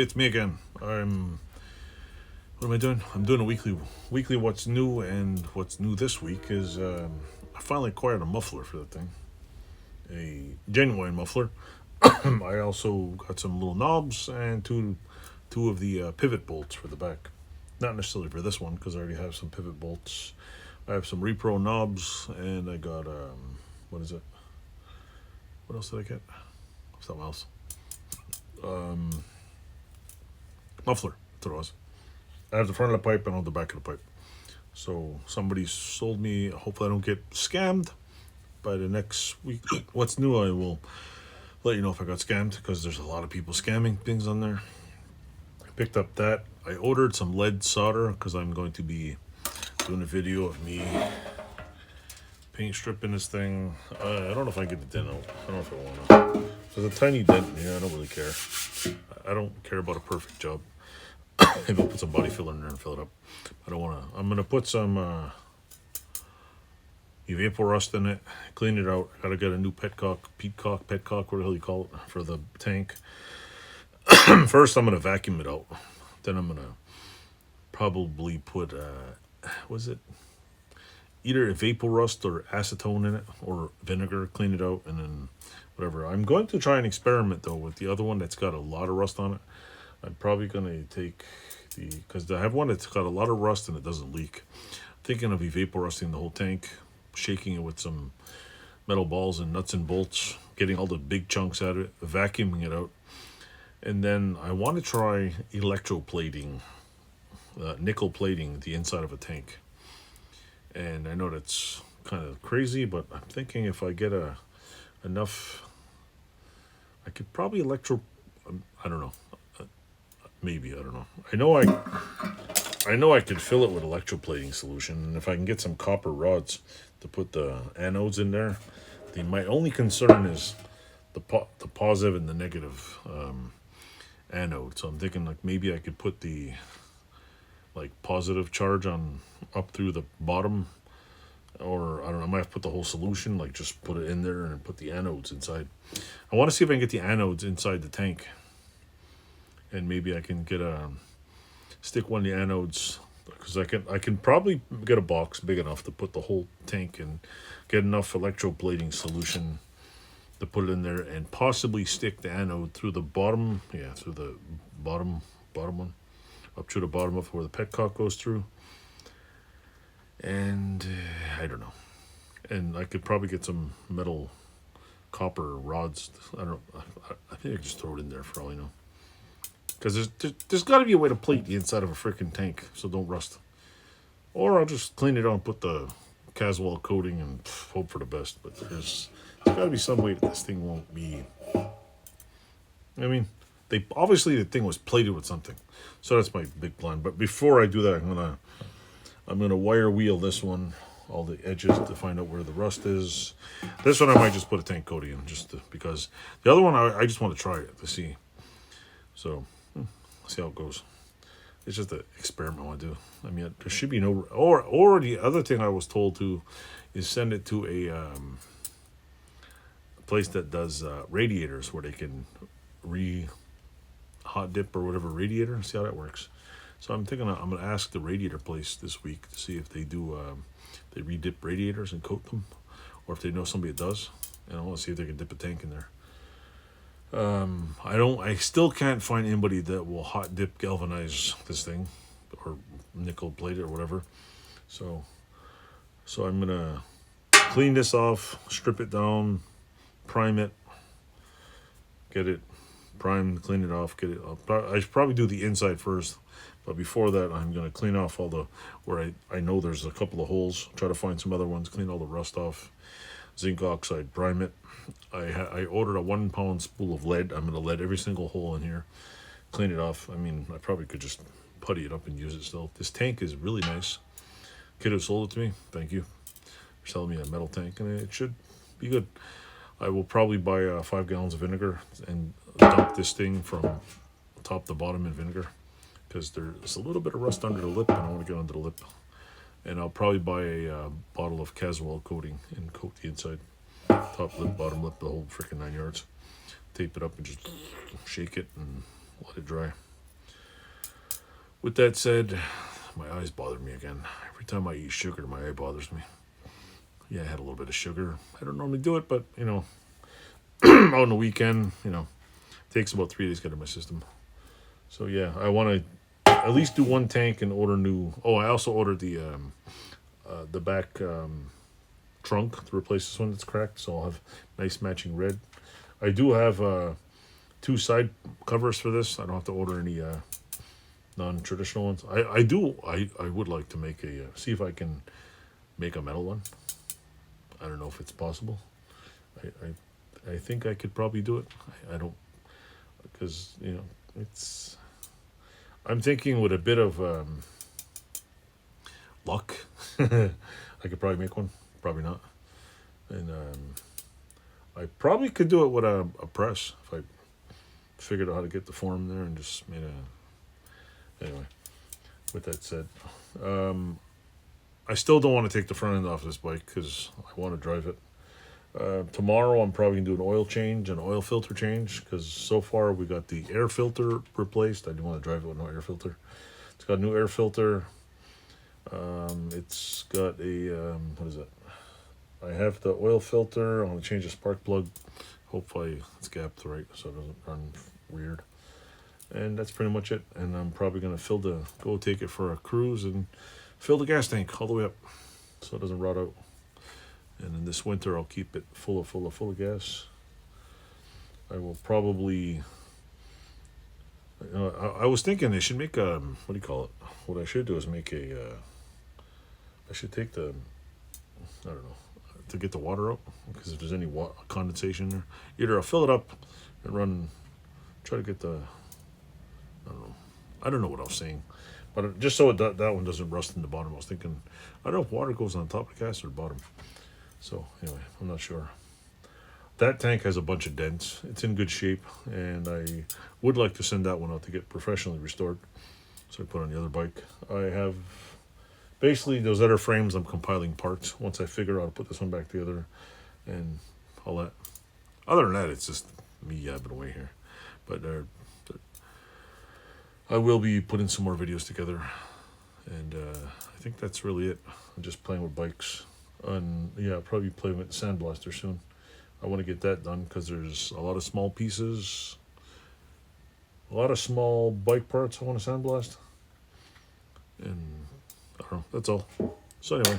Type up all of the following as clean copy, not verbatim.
it's me again. What am I doing? I'm doing a weekly what's new, and what's new this week is I finally acquired a muffler for the thing, a genuine muffler. I also got some little knobs and two of the pivot bolts for the back. Not necessarily for this one because I already have some pivot bolts. I have some repro knobs, and I got what is it? What else did I get? Something else. Muffler. That's what it was. I have the front of the pipe and on the back of the pipe. So somebody sold me. Hopefully, I don't get scammed by the next week. What's new? I will let you know if I got scammed because there's a lot of people scamming things on there. I picked up that. I ordered some lead solder because I'm going to be doing a video of me paint stripping this thing. I don't know if I get the dent out. I don't know if I want to. There's a tiny dent in here. I don't really care. I don't care about a perfect job. Maybe I'll put some body filler in there and fill it up. I don't want to. I'm going to put some vapor rust in it, clean it out. I got to get a new petcock, whatever the hell you call it, for the tank. First, I'm going to vacuum it out. Then I'm going to probably put, was it? Either vapor rust or acetone in it, or vinegar, clean it out, and then whatever. I'm going to try and experiment, though, with the other one that's got a lot of rust on it. I'm probably going to take because I have one that's got a lot of rust and it doesn't leak. I'm thinking of vapor rusting the whole tank, shaking it with some metal balls and nuts and bolts, getting all the big chunks out of it, vacuuming it out. And then I want to try electroplating, nickel plating the inside of a tank. And I know that's kind of crazy, but I'm thinking if I get enough, I could probably I don't know. Maybe, I don't know. I know I could fill it with electroplating solution, and if I can get some copper rods to put the anodes in there. My only concern is the positive and the negative anode. So I'm thinking like maybe I could put the positive charge on up through the bottom, or I don't know. I might have to put the whole solution, like just put it in there and put the anodes inside. I want to see if I can get the anodes inside the tank. And maybe I can stick one of the anodes, because I can probably get a box big enough to put the whole tank and get enough electroplating solution to put it in there, and possibly stick the anode through the bottom, through the bottom one, up through the bottom of where the petcock goes through. And I don't know. And I could probably get some metal copper rods. I don't know. I think I could just throw it in there for all you know. Because there's got to be a way to plate the inside of a freaking tank so don't rust. Or I'll just clean it out and put the Caswell coating and hope for the best. But there's got to be some way that this thing won't be. I mean, obviously the thing was plated with something, so that's my big plan. But before I do that, I'm gonna wire wheel this one, all the edges, to find out where the rust is. This one I might just put a tank coating in, because the other one I just want to try it to see. So. See how it goes. It's just an experiment I want to do. I mean, there should be no... Or the other thing I was told to is send it to a place that does radiators, where they can hot dip or whatever radiator. See how that works. So I'm thinking I'm going to ask the radiator place this week to see if they do... they re-dip radiators and coat them. Or if they know somebody that does. And I want to see if they can dip a tank in there. I still can't find anybody that will hot dip galvanize this thing, or nickel plate it or whatever. So I'm gonna clean this off, strip it down, prime it, get it primed, clean it off, get it up. I should probably do the inside first, but before that I'm gonna clean off all where I know there's a couple of holes, try to find some other ones, clean all the rust off, zinc oxide, prime it. I ordered a 1 pound spool of lead. I'm going to lead every single hole in here, clean it off. I mean, I probably could just putty it up and use it still. This tank is really nice. Kid who sold it to me, thank you for selling me a metal tank, and it should be good. I will probably buy 5 gallons of vinegar and dump this thing from top to bottom in vinegar, because there's a little bit of rust under the lip, and I don't want to get under the lip. And I'll probably buy a bottle of Caswell coating and coat the inside. Top lip, bottom lip, the whole freaking 9 yards. Tape it up and just shake it and let it dry. with that said, my eyes bother me again. Every time I eat sugar, my eye bothers me. Yeah, I had a little bit of sugar. I don't normally do it, but, out on the weekend, it takes about 3 days to get in my system. So, yeah, I want to at least do one tank and order new. Oh, I also ordered the back trunk to replace this one that's cracked, so I'll have nice matching red. I do have 2 side covers for this. I don't have to order any non-traditional ones. I would like to make see if I can make a metal one. I don't know if it's possible. I think I could probably do it. I don't, because it's. I'm thinking with a bit of luck, I could probably make one. Probably not. And I probably could do it with a press if I figured out how to get the form there and just made a. Anyway, with that said, I still don't want to take the front end off this bike because I want to drive it. Tomorrow I'm probably going to do an oil change, an oil filter change, because so far we got the air filter replaced. I didn't want to drive it with no air filter. It's got a new air filter. It's got a, what is it? I have the oil filter. I'm going to change the spark plug. Hopefully it's gapped right so it doesn't run weird. And that's pretty much it. And I'm probably going to go take it for a cruise and fill the gas tank all the way up so it doesn't rot out. And in this winter, I'll keep it full of gas. I will probably. I was thinking they should make a. What do you call it? What I should do is make a. I should take the. I don't know, to get the water out, because if there's any condensation there, either I'll fill it up and run. Try to get the. I don't know. I don't know what I was saying, but just so that one doesn't rust in the bottom. I was thinking. I don't know if water goes on top of the gas or the bottom. So anyway, I'm not sure. That tank has a bunch of dents. It's in good shape, and I would like to send that one out to get professionally restored. So I put on the other bike. I have basically those other frames. I'm compiling parts once I figure out how to put this one back together, and all that. Other than that, it's just me yabbing away here. But I will be putting some more videos together, and I think that's really it. I'm just playing with bikes. And yeah, I'll probably play with Sandblaster soon. I want to get that done because there's a lot of small pieces, a lot of small bike parts I want to sandblast. And I don't know, that's all. So anyway,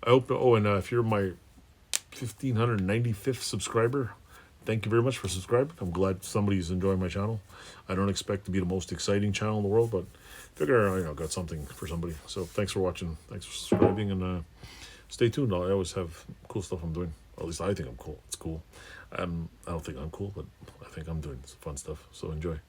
I hope, and if you're my 1595th subscriber, thank you very much for subscribing. I'm glad somebody's enjoying my channel. I don't expect to be the most exciting channel in the world, but figure I got something for somebody. So thanks for watching. Thanks for subscribing, and stay tuned. I always have cool stuff I'm doing. Or at least I think I'm cool. It's cool. I don't think I'm cool, but I think I'm doing some fun stuff. So enjoy.